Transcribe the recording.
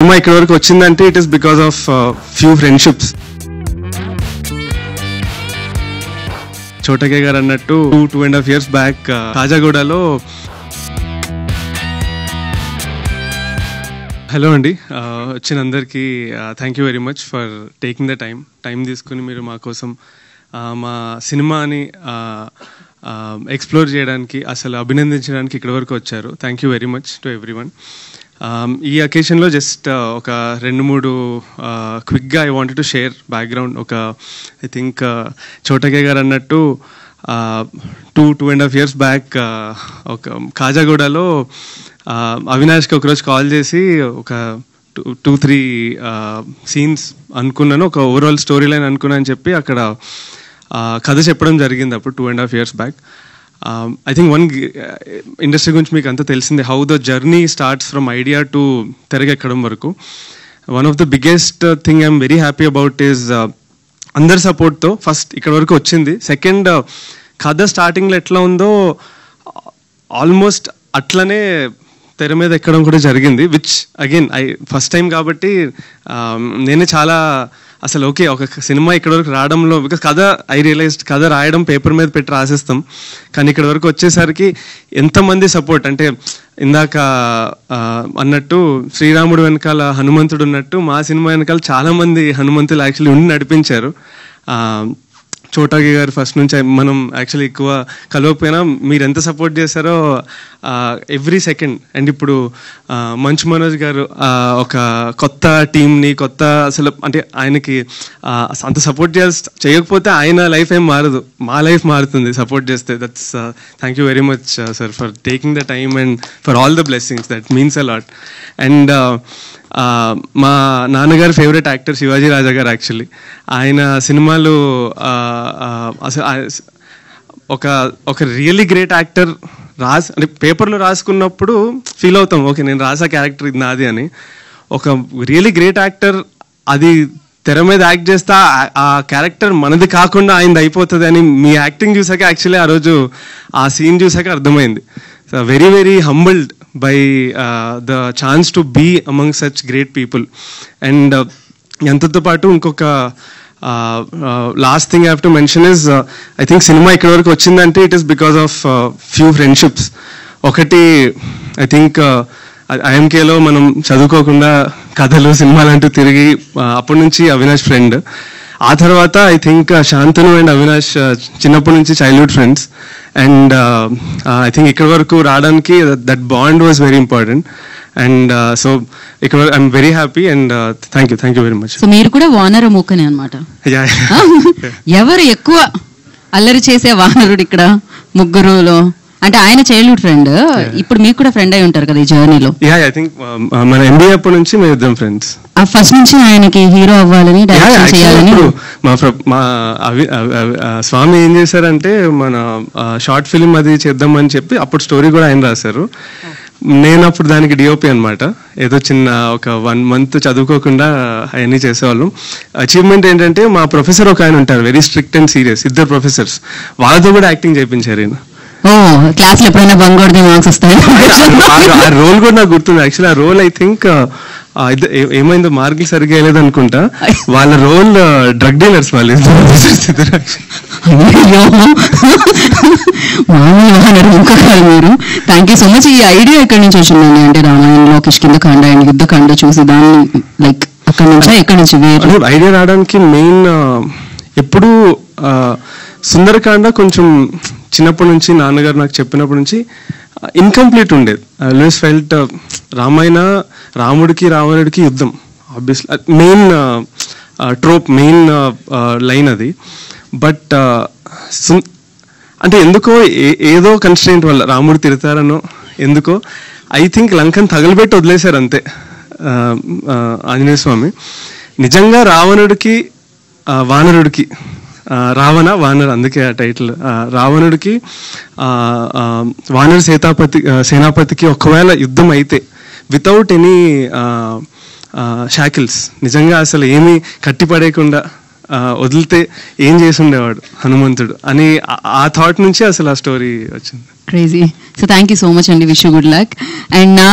Cinema ఇక్కడ వరకు వచ్చిందంటే it is because of few friendships. Chota K గారు అన్నట్టు 2.5 years బ్యాక్ కాజాగూడలో. హలో అండి, వచ్చిన అందరికీ thank you very much for taking the time తీసుకుని మీరు మా కోసం మా సినిమాని ఎక్స్ప్లోర్ చేయడానికి, అసలు అభినందించడానికి ఇక్కడ వరకు వచ్చారు. Thank you very much to everyone. ఈ అకేషన్లో జస్ట్ ఒక 2-3 క్విక్గా I wanted to share background. I think Chota K గారు అన్నట్టు 2.5 years బ్యాక్ ఒక కాజాగూడలో అవినాష్కి ఒకరోజు కాల్ చేసి ఒక 2-3 సీన్స్ అనుకున్నాను, ఒక ఓవరాల్ స్టోరీ లైన్ అనుకున్నాను అని చెప్పి అక్కడ కథ చెప్పడం జరిగింది. అప్పుడు 2.5 years back. I think one industry గురించి మీకు అంతా తెలిసిందే, how the journey starts from idea to తెరకెక్కడం వరకు. One of the biggest thing I'm very happy about is అందరి సపోర్ట్తో ఫస్ట్ ఇక్కడ వరకు వచ్చింది. సెకండ్, కథ స్టార్టింగ్లో ఎట్లా ఉందో ఆల్మోస్ట్ అట్లనే తెర మీద ఎక్కడం కూడా జరిగింది. విచ్ అగైన్ ఫస్ట్ టైం కాబట్టి నేనే చాలా అసలు ఓకే ఒక సినిమా ఇక్కడ వరకు రావడంలో, బికాస్ కథ రియలైజ్డ్ కథ రాయడం పేపర్ మీద పెట్టి రాసేస్తాం, కానీ ఇక్కడ వరకు వచ్చేసరికి ఎంతమంది సపోర్ట్ అంటే ఇందాక అన్నట్టు శ్రీరాముడు వెనకాల హనుమంతుడు ఉన్నట్టు మా సినిమా వెనకాల చాలామంది హనుమంతులు యాక్చువల్లీ ఉండి నడిపించారు. చోటాకి గారు ఫస్ట్ నుంచి మనం యాక్చువల్లీ ఎక్కువ కలవకపోయినా మీరు ఎంత సపోర్ట్ చేశారో ఎవ్రీ సెకండ్. అండ్ ఇప్పుడు మంచు మనోజ్ గారు ఒక కొత్త టీంని అసలు అంటే ఆయనకి అంత సపోర్ట్ చేయకపోతే ఆయన లైఫ్ ఏం మారదు, మా లైఫ్ మారుతుంది సపోర్ట్ చేస్తే. That's thank you very much sir for taking the time and for all the blessings. That means a lot. And మా నాన్నగారు ఫేవరెట్ యాక్టర్ శివాజీ రాజా గారు. యాక్చువల్లీ ఆయన సినిమాలు ఒక రియల్లీ గ్రేట్ యాక్టర్ అంటే పేపర్లో రాసుకున్నప్పుడు ఫీల్ అవుతాం, ఓకే నేను రాసా క్యారెక్టర్ ఇది నాది అని. ఒక రియల్లీ గ్రేట్ యాక్టర్ అది తెర మీద యాక్ట్ చేస్తా ఆ క్యారెక్టర్ మనది కాకుండా ఆయనది అయిపోతుంది అని మీ యాక్టింగ్ చూసాక యాక్చువల్లీ ఆ రోజు ఆ సీన్ చూసాక అర్థమైంది. So very very humbled by the chance to be among such great people. And ఎంతతో పాటు ఇంకొక last thing I have to mention is I think cinema ఇక్కడ వరకు వచ్చిందంటే it is because of few friendships. ఒకటి I think ఐఎంకేలో మనం చదువుకోకుండా కథలు సినిమాలు అంటూ తిరిగి అప్పటి నుంచి అవినాష్ ఫ్రెండ్. ఆ తర్వాత I think Shantanu and Avinash చిన్నప్పటి నుంచి childhood friends. And I think ఇక్కడ వరకు రావడానికి that bond was very important. And so ఇక్కడ I'm very happy and thank you very much. So మీరు కూడా వానర మూకనే అనమాట. ఎవరు ఎక్కువ అల్లరి చేసే వానరుడు ఇక్కడ ముగ్గురులో? అంటే ఆయన చైల్డ్హుడ్ ఫ్రెండ్, ఇప్పుడు మీకు కూడా ఫ్రెండ్ అయి ఉంటారు కదా ఈ జర్నీలో. ఐ థింక్ మన ఎంబీఏ అప్పటి నుంచి మేము ఇద్దరం ఫ్రెండ్స్. ఫస్ట్ నుంచి ఆయనకి హీరో అవ్వాలని, డైరెక్షన్ చేయాలని. మా స్వామి ఏం చేశారంటే మన షార్ట్ ఫిల్మ్ అది చేద్దామని చెప్పి అప్పుడు స్టోరీ కూడా ఆయన రాశారు. నేను అప్పుడు దానికి డిఓపి అనమాట. ఏదో చిన్న ఒక 1 month చదువుకోకుండా అవన్నీ చేసేవాళ్ళం. అచీవ్మెంట్ ఏంటంటే మా ప్రొఫెసర్ ఒక ఆయన ఉంటారు, very strict and serious, 2 professors, వాళ్ళతో కూడా యాక్టింగ్ చేయించారు ఆయన. క్లాస్ లో ఎప్పుడైనా బంగోడితే మార్క్స్ వస్తాయి. ఆ రోల్ కూడా నాకు గుర్తుంది. యాక్చువల్లీ ఆ రోల్ ఐ థింక్ ఏమైందో మార్కులు సరిగ్గా వేయలేదు అనుకుంటా. వాళ్ళ రోల్ డ్రగ్ డీలర్స్ వాళ్ళు. మీరు థ్యాంక్ యూ సో మచ్. ఈ ఐడియా ఎక్కడి నుంచి వచ్చిందండి? అంటే రామాయణంలో కిష్కింధకాండ అండ్ యుద్ధకాండ చూసి దాన్ని లైక్ అక్కడి నుంచా ఎక్కడి నుంచి ఐడియా రావడానికి మెయిన్ ఎప్పుడు సుందరకాండ కొంచెం చిన్నప్పటి నుంచి నాన్నగారు నాకు చెప్పినప్పటి నుంచి ఇన్కంప్లీట్ ఉండేది. ఐ ఆల్వేస్ ఫెల్ట్ రామాయణ రాముడికి రావణుడికి యుద్ధం ఆబ్వియస్లీ మెయిన్ ట్రోప్, మెయిన్ లైన్ అది. బట్ అంటే ఎందుకో ఏదో కన్స్ట్రెయింట్ వల్ల రాముడు తిడతారనో ఎందుకో ఐ థింక్ లంకను తగలబెట్టి వదిలేశారు అంతే ఆంజనేయ స్వామి. నిజంగా రావణుడికి వానరుడికి రావణ వానర్, అందుకే ఆ టైటిల్. రావణుడికి వానర్ సేనాపతికి ఒకవేళ యుద్ధం అయితే వితౌట్ ఎనీ షాకిల్స్, నిజంగా అసలు ఏమీ కట్టిపడేయకుండా వదిలితే ఏం చేసి ఉండేవాడు హనుమంతుడు అని ఆ థాట్ నుంచి అసలు ఆ స్టోరీ వచ్చింది. Crazy. So thank you so much అండి, wish you good luck. And